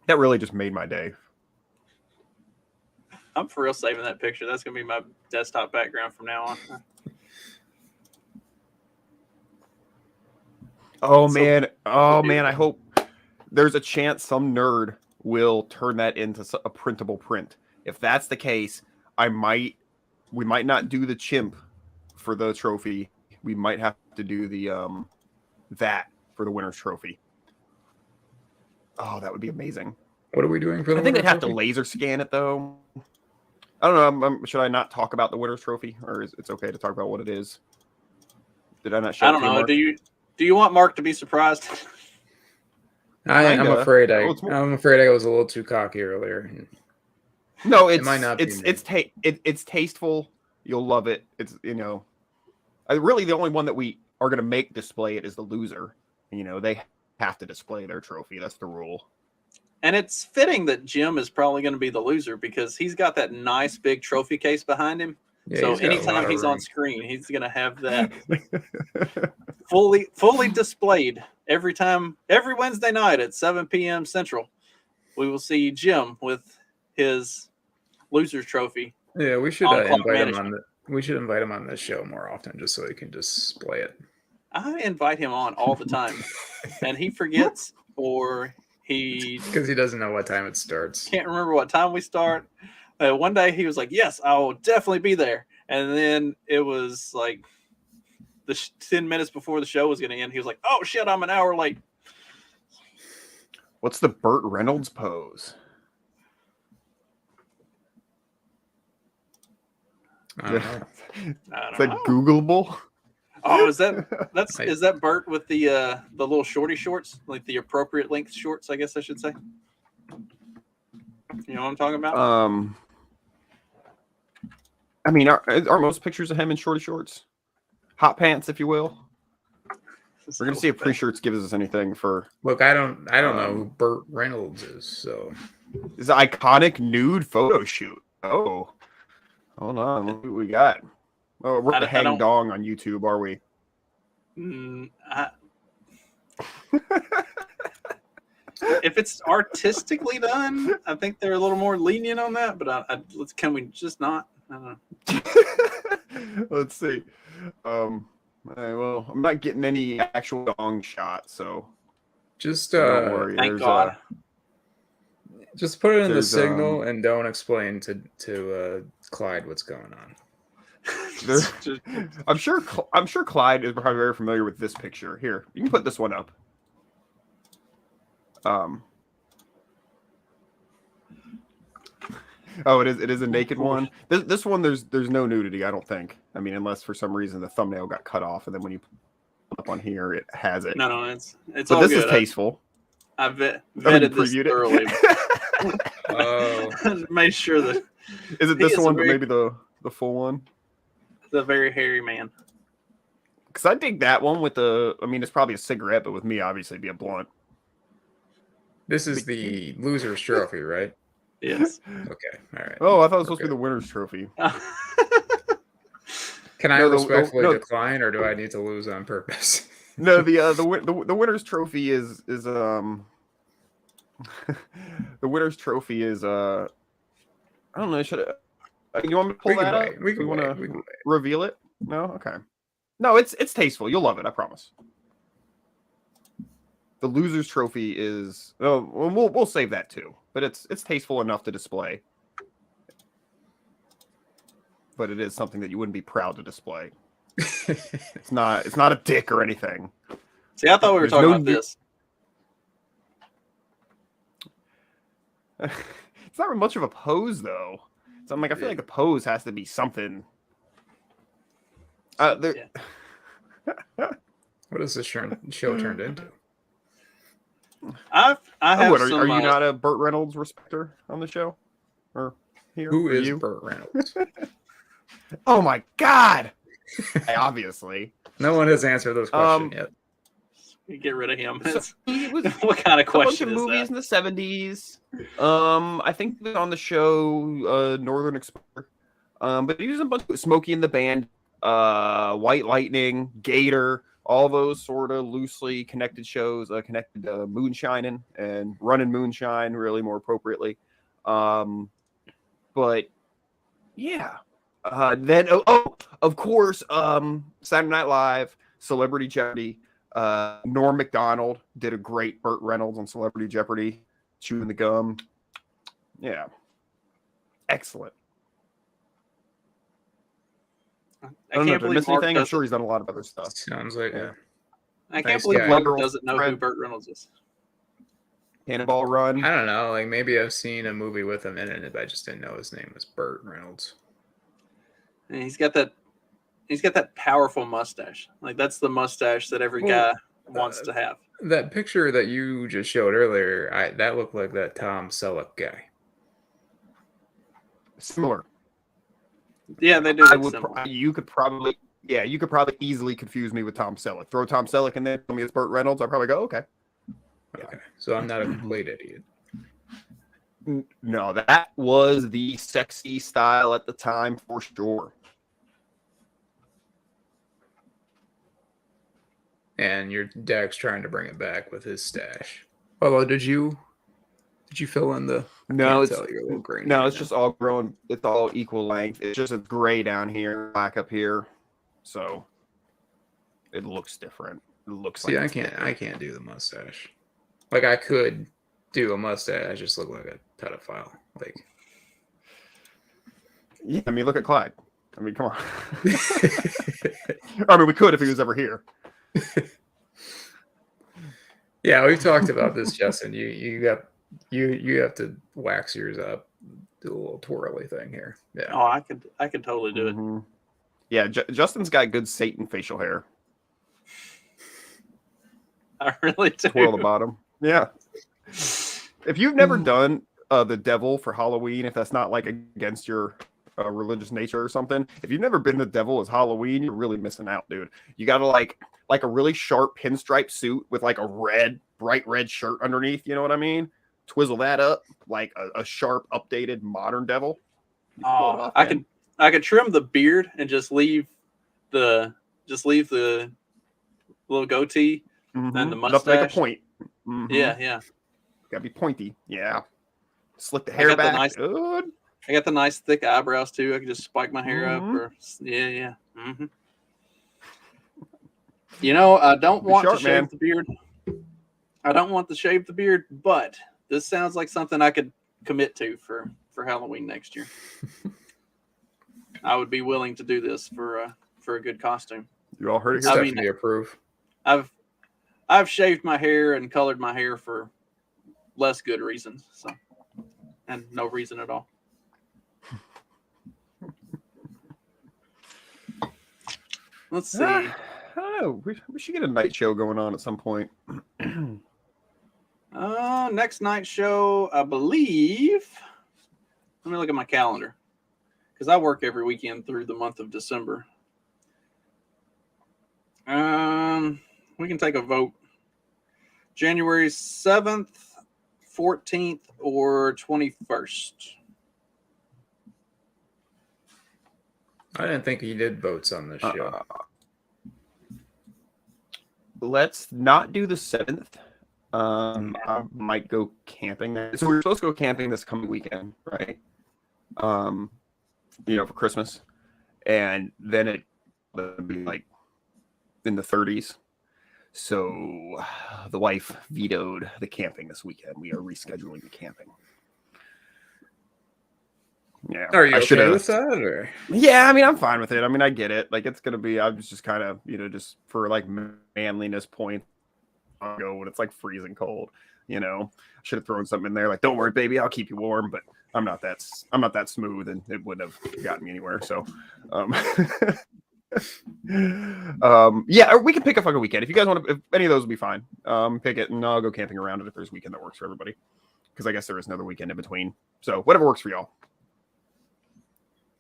That really just made my day. I'm for real saving that picture. That's gonna be my desktop background from now on. Oh So- man. Oh man. I hope there's a chance some nerd will turn that into a printable print. If that's the case, we might not do the chimp for the trophy. We might have to do the that for the winner's trophy. Oh, that would be amazing. What are we doing for the I think they'd winner's have to trophy? laser scan it though. I don't know. Should I not talk about the winner's trophy, or is it's okay to talk about what it is? Did I not show? I it don't to you, know. Mark? Do you want Mark to be surprised? I'm Kinda. afraid Well, it's more- I'm afraid I was a little too cocky earlier. No, it's might not be it's tasteful. You'll love it. It's really the only one that we are gonna make display it is the loser. They have to display their trophy. That's the rule. And it's fitting that Jim is probably going to be the loser because he's got that nice big trophy case behind him. Yeah, So he's got a lot anytime of he's room. on screen, he's going to have that fully displayed every Wednesday night at 7 p.m. Central. We will see Jim with his loser's trophy. Yeah, we should on clock invite him management. we should invite him on this show more often, just so he can display it. I invite him on all the time, and he forgets or he Because he doesn't know what time it starts. can't remember what time we start. One day he was like, "Yes, I will definitely be there," and then it was like 10 minutes before the show was going to end. He was like, "Oh shit, I'm an hour late." What's the Burt Reynolds pose? I don't know. I Is don't that know. Googleable? Oh, is that Like- is that Bert with the little shorty shorts, like the appropriate length shorts? I guess I should say. You know what I'm talking about? I mean, are most pictures of him in shorty shorts? hot pants, if you will. We're gonna see if Pre-Shirts gives us anything for. Look, I don't know who Burt Reynolds is, so This iconic nude photo shoot. Oh, hold on, look what we got. Oh, we're hang dong on YouTube, are we? If it's artistically done, I think they're a little more lenient on that. But can we just not? I don't know. Let's see. Well, I'm not getting any actual dong shot, so just don't worry. Thank God. Just put it in the signal and don't explain to Clyde what's going on. I'm sure Clyde is probably very familiar with this picture. Here, you can put this one up. Oh, it is a naked one. This one there's no nudity, I don't think. I mean, unless for some reason the thumbnail got cut off, and then when you put up on here, it has it. No, it's but all this good. is tasteful. I vetted this thoroughly. Made sure that is it this one, but maybe the full one. The very hairy man. Because I dig that one with the. I mean, it's probably a cigarette, but with me, obviously, it'd be a blunt. This is the loser's trophy, right? Yes. Okay. All right. Oh, I thought it was supposed to be the winner's trophy. Can I respectfully decline, or do I need to lose on purpose? No, the winner's trophy is the winner's trophy is I don't know. Should you want me to pull that up? We want to reveal it. No, okay. No, it's tasteful. You'll love it. I promise. The loser's trophy is. Oh, we'll save that too. But it's tasteful enough to display. But it is something that you wouldn't be proud to display. It's not a dick or anything. See, I thought we were talking about this. It's not much of a pose though. So I'm like, I feel like the pose has to be something. What has this show turned into? I have are you not a Burt Reynolds respecter on the show? Or here? Who is Burt Reynolds? Oh my God! Obviously, no one has answered those questions yet. We get rid of him. He was what kind of question a bunch of movies in the 70s. I think he was on the show Northern Explorer. But he was in a bunch of Smokey and the Band, White Lightning, Gator, all those sort of loosely connected shows, connected to Moonshining and Running Moonshine, really more appropriately. But yeah. Then of course, Saturday Night Live, Celebrity Jeopardy. Norm Macdonald did a great Burt Reynolds on Celebrity Jeopardy, chewing the gum. Yeah, excellent. I don't know. Did I miss anything? I'm sure he's done a lot of other stuff. Sounds like I can't believe Mark doesn't know who Burt Reynolds is. Cannonball Run. I don't know. Like maybe I've seen a movie with him in it, but I just didn't know his name was Burt Reynolds. And he's got that powerful mustache. Like that's the mustache that every guy wants to have. That picture that you just showed earlier, that looked like that Tom Selleck guy. Similar. Yeah, they do. You could probably easily confuse me with Tom Selleck. Throw Tom Selleck in there, tell me it's Burt Reynolds. I'll probably go, okay. Okay, so I'm not a complete idiot. No, that was the sexy style at the time for sure. And your Dak's trying to bring it back with his stash. Although, did you fill in the? No, it's your little gray. No, it's just all grown. It's all equal length. It's just a gray down here, black up here, so it looks different. It looks. See, like I can't do the mustache. Like I could do a mustache. I just look like a pedophile. Like, yeah. I mean, look at Clyde. I mean, come on. I mean, we could if he was ever here. Yeah, we've talked about this, Justin. You have to wax yours up, do a little twirly thing here. Yeah. Oh, I could totally do it. Yeah, Justin's got good Satan facial hair. I really do. Twirl the bottom. Yeah. If you've never done the devil for Halloween, if that's not like against your religious nature or something. If you've never been the devil as Halloween, you're really missing out, dude. You got to like a really sharp pinstripe suit with like a bright red shirt underneath. You know what I mean? Twizzle that up like a sharp, updated, modern devil. Oh, I could trim the beard and just leave the little goatee and the Enough mustache. to make a point. Yeah. Gotta be pointy. Yeah. Slick the hair back. Good. I got the nice thick eyebrows too. I can just spike my hair up. Or yeah. Mm-hmm. You know, I don't want to shave the beard. I don't want to shave the beard, but this sounds like something I could commit to for Halloween next year. I would be willing to do this for a good costume. You all heard it here. Stephanie approve. I've shaved my hair and colored my hair for less good reasons, so and no reason at all. Let's see. I don't know. We should get a night show going on at some point. Next night show, I believe. Let me look at my calendar because I work every weekend through the month of December. We can take a vote. January 7th, 14th, or 21st. I didn't think he did votes on this show. Let's not do the 7th. I might go camping. So we're supposed to go camping this coming weekend, right? For Christmas, and then it would be like in the 30s. So the wife vetoed the camping this weekend. We are rescheduling the camping. Yeah. Are you okay with that? Or? Yeah, I mean, I'm fine with it. I mean, I get it. Like, it's gonna be. I was just kind of, just for like manliness points, I'll go when it's like freezing cold. I should have thrown something in there. Like, don't worry, baby, I'll keep you warm. But I'm not that smooth, and it wouldn't have gotten me anywhere. So, yeah, or we can pick a fucking weekend if you guys want to. If any of those will be fine, pick it, and I'll go camping around it if there's a weekend that works for everybody. Because I guess there is another weekend in between. So whatever works for y'all.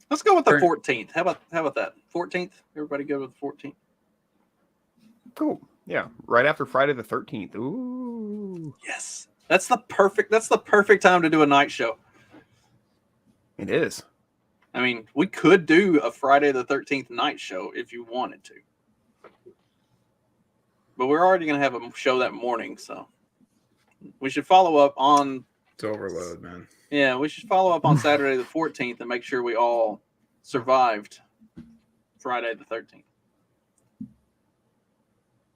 Let's go with the 14th. How about that? 14th. Everybody good with the 14th? Cool. Yeah, right after Friday the 13th. Ooh. Yes, that's the perfect time to do a night show. It is. I mean, we could do a Friday the 13th night show if you wanted to, but we're already going to have a show that morning, so we should follow up on. It's overload, man. Yeah, we should follow up on Saturday the 14th and make sure we all survived Friday the 13th.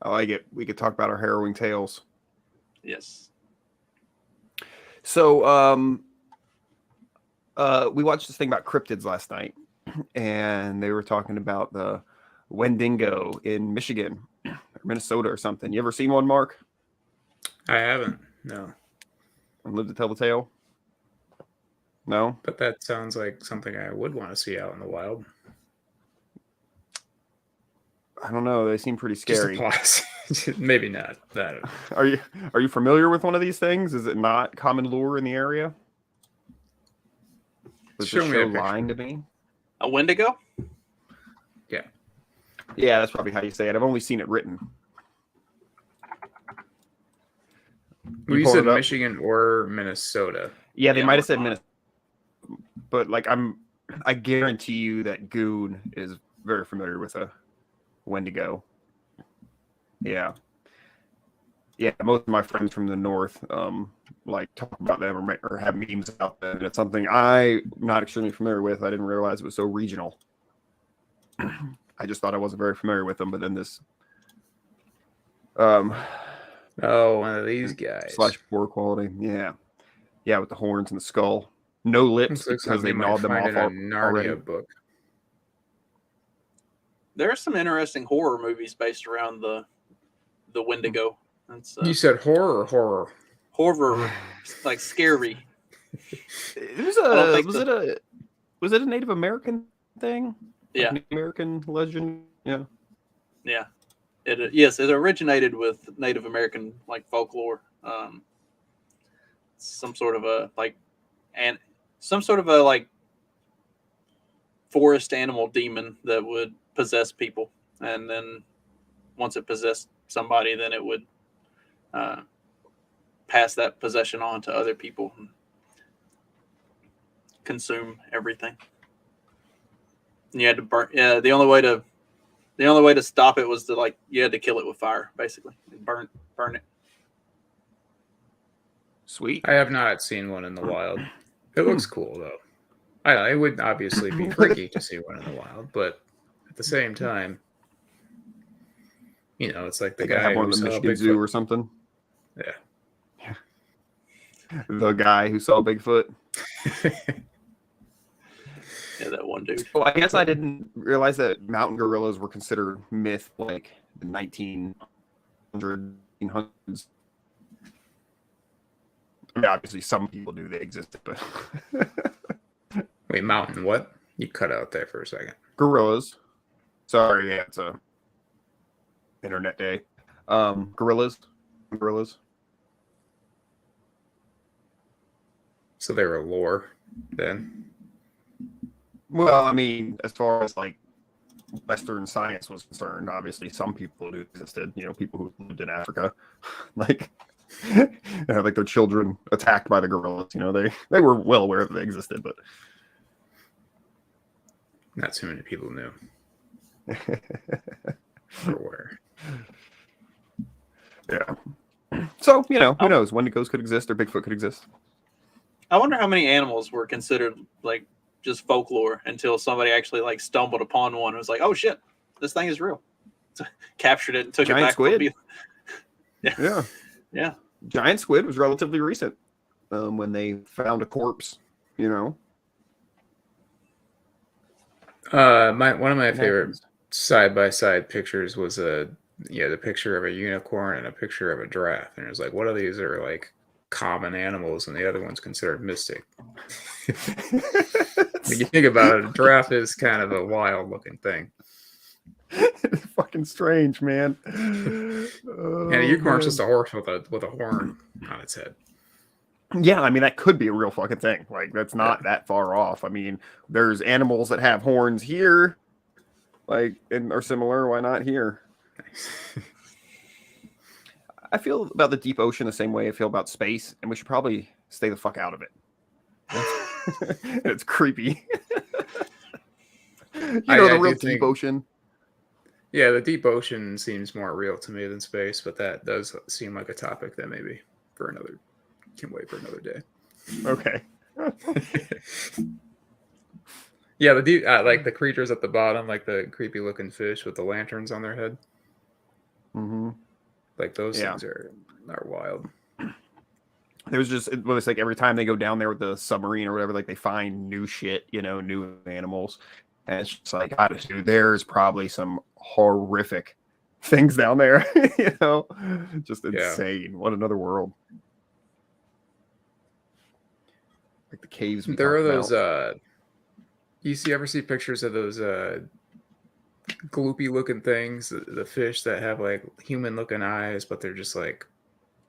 I like it. We could talk about our harrowing tales. Yes. So, we watched this thing about cryptids last night, and they were talking about the Wendigo in Michigan or Minnesota or something. You ever seen one, Mark? I haven't. No. And lived to tell the tale? No? But that sounds like something I would want to see out in the wild. I don't know. They seem pretty scary. Maybe not. That. Are you familiar with one of these things? Is it not common lore in the area? Was the show lying to me? A Wendigo? Yeah. Yeah, that's probably how you say it. I've only seen it written. You said Michigan or Minnesota. Yeah, they might have said Minnesota. But like I guarantee you that Goon is very familiar with a Wendigo. Yeah. Yeah, most of my friends from the north like talk about them or have memes about them. And it's something I'm not extremely familiar with. I didn't realize it was so regional. I just thought I wasn't very familiar with them, but then this one of these guys. / poor quality. Yeah. Yeah, with the horns and the skull. No lips because they gnawed them off already. Book. There are some interesting horror movies based around the Wendigo. That's, you said horror or horror? Horror, like scary. Was it a Native American thing? Yeah. Native American legend? Yeah. Yeah. Yes, it originated with Native American like folklore. Some sort of a forest animal demon that would possess people, and then once it possessed somebody, then it would pass that possession on to other people and consume everything. And you had to burn. Yeah, the only way to stop it was to you had to kill it with fire, basically, and burn it. Sweet. I have not seen one in the wild. It looks cool though. It would obviously be freaky to see one in the wild, but at the same time, it's like the They guy have one who in the saw Michigan Zoo Bigfoot. or something. Yeah. The guy who saw Bigfoot. Yeah, that one dude. Well, I guess I didn't realize that mountain gorillas were considered myth like the 1900s. I mean, obviously, some people knew they existed, but Wait, mountain what? You cut out there for a second. gorillas. Sorry, yeah, it's a internet day. Gorillas. So they were lore then. Well, I mean, as far as like Western science was concerned, obviously some people knew existed. People who lived in Africa, like like their children attacked by the gorillas. They were well aware that they existed, but Not too many people knew. Or where. Yeah. So who knows when ghosts could exist or Bigfoot could exist? I wonder how many animals were considered just folklore until somebody actually stumbled upon one and was like, "Oh shit, this thing is real." So, captured it and took Giant it back. squid. Yeah. Yeah. Giant squid was relatively recent when they found a corpse. One of my favorite side-by-side pictures was the picture of a unicorn and a picture of a giraffe, and it was like, what of these are common animals and the other one's considered mystic? When you think about it, a giraffe is kind of a wild looking thing. It's fucking strange, man. And a unicorn's just a horse with a horn on its head. Yeah, I mean that could be a real fucking thing. That's not that far off. I mean, there's animals that have horns here, and are similar. Why not here? I feel about the deep ocean the same way I feel about space, and we should probably stay the fuck out of it. It's creepy. The real deep ocean. Yeah, the deep ocean seems more real to me than space, but that does seem like a topic that maybe can wait for another day. Okay. Yeah, the deep, the creatures at the bottom, like the creepy looking fish with the lanterns on their head. Mm-hmm. Those things are wild. There's just it's like every time they go down there with the submarine or whatever, they find new shit, new animals, and it's just like, dude, there's probably some horrific things down there, just insane. Yeah. What another world. The caves. There are those. You ever see pictures of those gloopy looking things, the fish that have human looking eyes, but they're just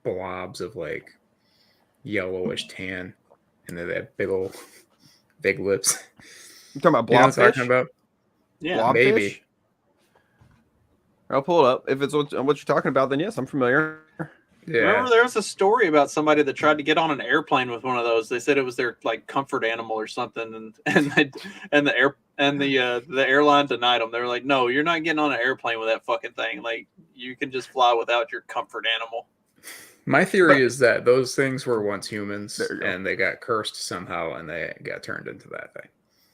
blobs of yellowish tan, and they have big lips. You talking about blobfish? You know what I'm talking about? Yeah, blobfish? Maybe. I'll pull it up. If it's what you're talking about, then yes, I'm familiar. Yeah. Remember, there was a story about somebody that tried to get on an airplane with one of those. They said it was their comfort animal or something, and the airline denied them. They were like, "No, you're not getting on an airplane with that fucking thing. You can just fly without your comfort animal." My theory is that those things were once humans, and they got cursed somehow, and they got turned into that thing.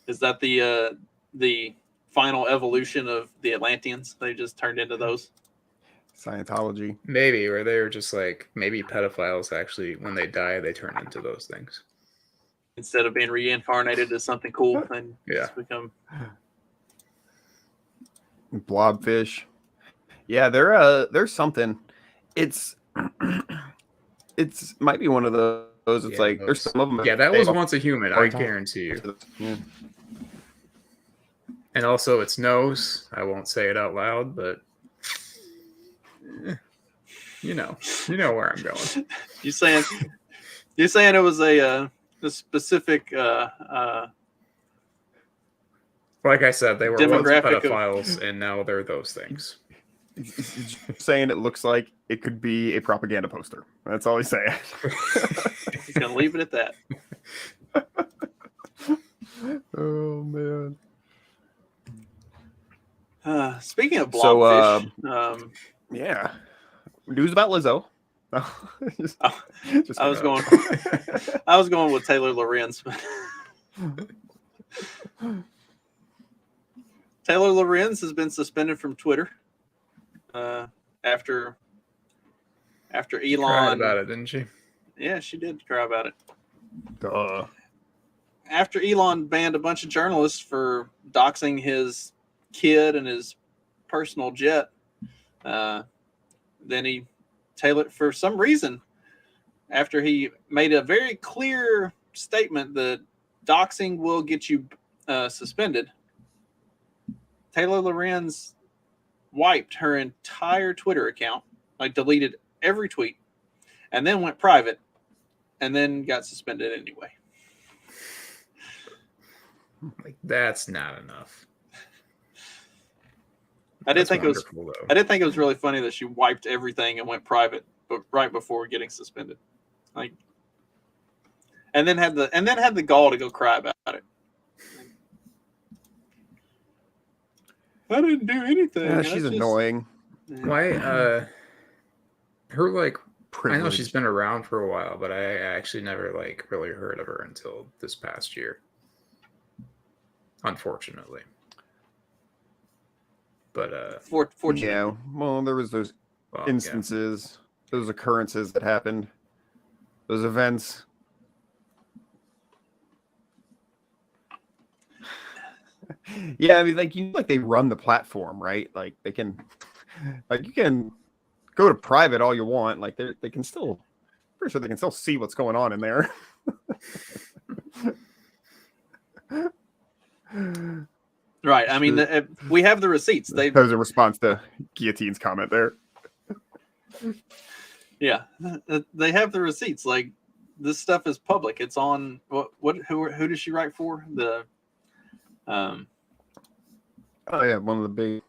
Is that the final evolution of the Atlanteans? They just turned into those. Scientology. Maybe, or they were just maybe pedophiles actually, when they die, they turn into those things. Instead of being reincarnated as something cool and just become blobfish. Yeah, there's something. It's might be one of those. It's there's some of them. Yeah, that was once a human, I guarantee you. Yeah. And also its nose. I won't say it out loud, but you know where I'm going. You're saying it was a specific Like I said, they were once Demographic of- pedophiles, and now they're those things. He's saying it looks like it could be a propaganda poster. That's all he's saying. He's gonna leave it at that. Oh man. Speaking of So, blobfish, Yeah. News about Lizzo. I was going. I was going with Taylor Lorenz. Taylor Lorenz has been suspended from Twitter after Cried Elon. about it, didn't she? Yeah, she did cry about it. Duh. After Elon banned a bunch of journalists for doxing his kid and his personal jet, then Taylor, for some reason, after he made a very clear statement that doxing will get you suspended, Taylor Lorenz wiped her entire Twitter account, like deleted every tweet, and then went private, and then got suspended anyway. Like, that's not enough. I did That's think wonderful, though. I did think it was really funny that she wiped everything and went private, but right before getting suspended, like, and then had the gall to go cry about it. I didn't do anything. Yeah, she's annoying. Why? Her like. I know Privileged. she's been around for a while, but I actually never like really heard of her until this past year. Unfortunately. But Fortunately, Yeah. Well, there was those well, instances, those occurrences that happened, those events. Yeah, I mean, like they run the platform, right? Like they can, like you can go to private all you want. Like they can still, pretty sure they can still see what's going on in there. right? I mean, we have the receipts. That was a response to Guillotine's comment there. Yeah, they have the receipts. Like, this stuff is public. It's on who does she write for? Oh yeah, one of the big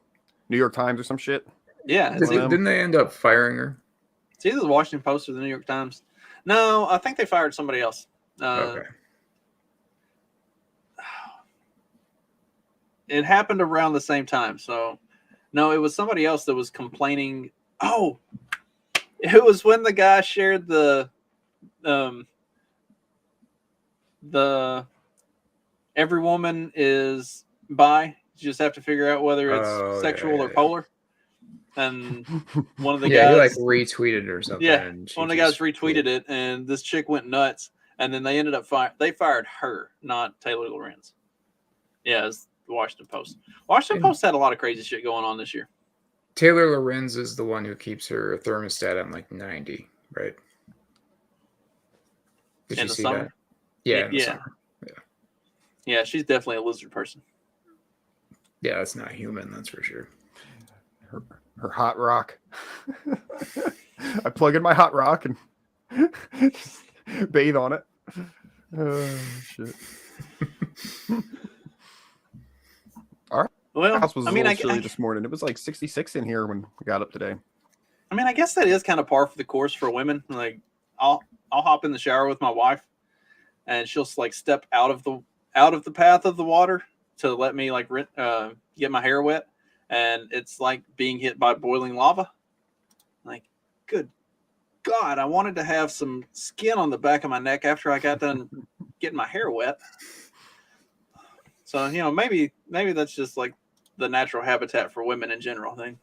New York Times or some shit. Yeah, it's Didn't they end up firing her? It's either the Washington Post or the New York Times. No, I think they fired somebody else. Okay. It happened around the same time. So, no, it was somebody else that was complaining. Oh, it was when the guy shared the every woman is bi. You just have to figure out whether it's sexual or polar. And one of the guys, he like retweeted or something. yeah, and she one of the guys just- retweeted it, and this chick went nuts. And then they ended up they fired her, not Taylor Lorenz. Yeah, it's the Washington Post. Washington Post had a lot of crazy shit going on this year. Taylor Lorenz is the one who keeps her thermostat on like 90, right? Did In you the see summer? that? Yeah, in the Yeah. summer. Yeah, she's definitely a lizard person. Yeah, that's not human, that's for sure. Her hot rock. I plug in my hot rock and just bathe on it. Oh shit. All right. Well, House was I mean, a little chilly this morning. It was like 66 in here when we got up today. I mean, I guess that is kind of par for the course for women. Like, I'll hop in the shower with my wife, and she'll like step out of the path of the water to let me like get my hair wet, and it's like being hit by boiling lava. Like, good God, I wanted to have some skin on the back of my neck after I got done getting my hair wet. So, maybe that's just like the natural habitat for women in general. They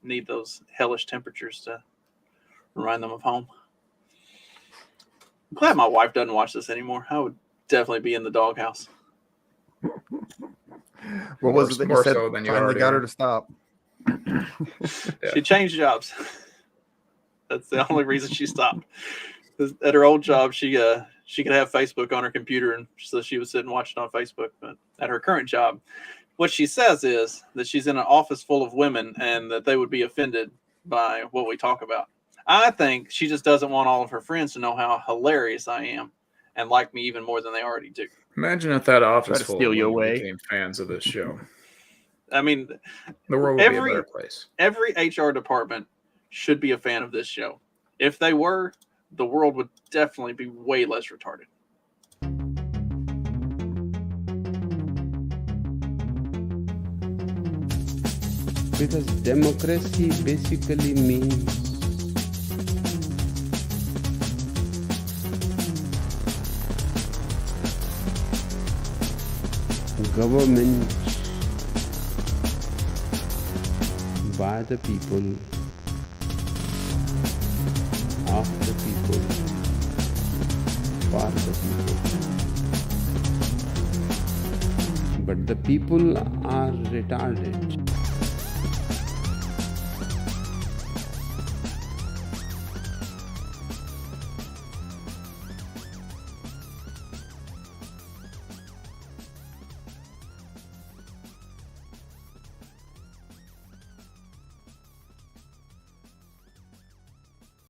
need those hellish temperatures to remind them of home. I'm glad my wife doesn't watch this anymore. I would definitely be in the doghouse. What was it that you More said so than you finally already got her are. to stop? She changed jobs. That's the only reason she stopped. 'Cause at her old job, she could have Facebook on her computer, and so she was sitting watching on Facebook. But at her current job, what she says is that she's in an office full of women and that they would be offended by what we talk about. I think she just doesn't want all of her friends to know how hilarious I am and like me even more than they already do. Imagine if that office to full steal of you women away. became fans of this show. I mean, The world would be a better place. every HR department should be a fan of this show. If they were, the world would definitely be way less retarded. Because democracy basically means government by the people, of the people, for the people. But the people are retarded.